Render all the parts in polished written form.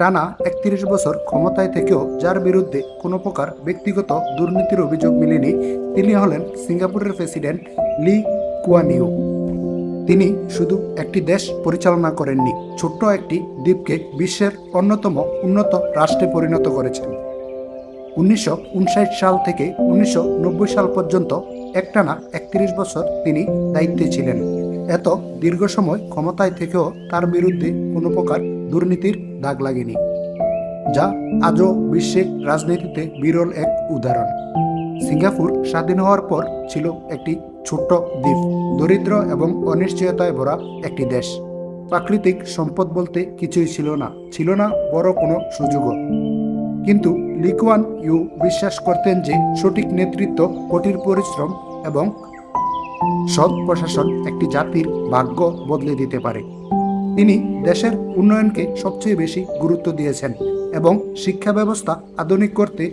টানা ৩১ বছর ক্ষমতায় থেকেও যার বিরুদ্ধে কোনো প্রকার ব্যক্তিগত দুর্নীতির অভিযোগ মেলেনি তিনি হলেন সিঙ্গাপুরের প্রেসিডেন্ট লি কুয়ান ইউ। তিনি শুধু একটি দেশ পরিচালনা করেননি, ছোট্ট একটি দ্বীপকে বিশ্বের অন্যতম উন্নত রাষ্ট্রে পরিণত করেছেন। ১৯৫৯ সাল থেকে ১৯৯০ সাল পর্যন্ত একটানা ৩১ বছর তিনি দায়িত্বে ছিলেন। এত দীর্ঘ সময় ক্ষমতায় থেকেও তার বিরুদ্ধে কোনো প্রকার দুর্নীতির দাগ লাগেনি, যা আজও বিশ্বের রাজনীতিতে বিরল এক উদাহরণ। সিঙ্গাপুর স্বাধীন হওয়ার পর ছিল একটি ছোট্ট দ্বীপ, দরিদ্র এবং অনিশ্চয়তায় ভরা একটি দেশ। প্রাকৃতিক সম্পদ বলতে কিছুই ছিল না বড় কোনো সুযোগও। কিন্তু লি কুয়ান ইউ বিশ্বাস করতেন যে সঠিক নেতৃত্ব, কঠিন পরিশ্রম এবং সৎ প্রশাসন একটি জাতির ভাগ্য বদলে দিতে পারে। তিনি দেশের উন্নয়নকে সবচেয়ে বেশি গুরুত্ব দিয়েছেন এবং শিক্ষা ব্যবস্থা আধুনিক করতে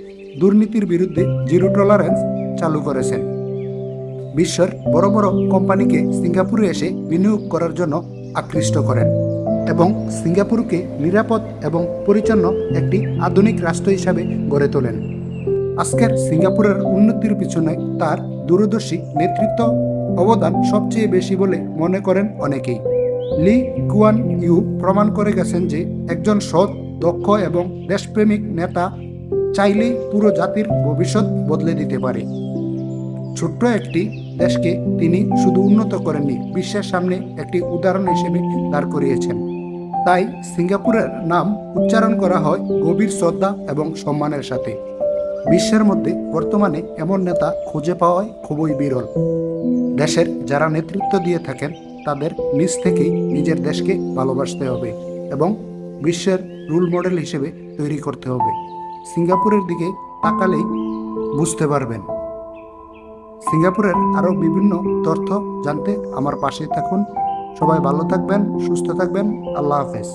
দুর্নীতির বিরুদ্ধে জিরো টলারেন্স চালু করেছেন। বিশ্বের বড় বড় কোম্পানিকে সিঙ্গাপুরে এসে বিনিয়োগ করার জন্য আকৃষ্ট করেন এবং সিঙ্গাপুরকে নিরাপদ এবং পরিচ্ছন্ন একটি আধুনিক রাষ্ট্র হিসাবে গড়ে তোলেন। আজকের সিঙ্গাপুরের উন্নতির পিছনে তার দূরদর্শী নেতৃত্ব অবদান সবচেয়ে বেশি বলে মনে করেন অনেকেই। লি কুয়ান ইউ প্রমাণ করে গেছেন যে একজন সৎ, দক্ষ এবং দেশপ্রেমিক নেতা চাইলেই পুরো জাতির ভবিষ্যৎ বদলে দিতে পারে। ছোট্ট একটি দেশকে তিনি শুধু উন্নত করেননি, বিশ্বের সামনে একটি উদাহরণ হিসেবে দাঁড় করিয়েছেন। তাই সিঙ্গাপুরের নাম উচ্চারণ করা হয় গভীর শ্রদ্ধা এবং সম্মানের সাথে। বিশ্বের মধ্যে বর্তমানে এমন নেতা খুঁজে পাওয়াই খুবই বিরল। দেশের যারা নেতৃত্ব দিয়ে থাকেন তাদের নিজ থেকেই নিজের দেশকে ভালোবাসতে হবে এবং বিশ্বের রোল মডেল হিসেবে তৈরি করতে হবে। সিঙ্গাপুরের দিকে তাকালেই বুঝতে পারবেন। সিঙ্গাপুরের আরও বিভিন্ন তথ্য জানতে আমার পাশে থাকুন। সবাই ভালো থাকবেন, সুস্থ থাকবেন। আল্লাহ হাফেজ।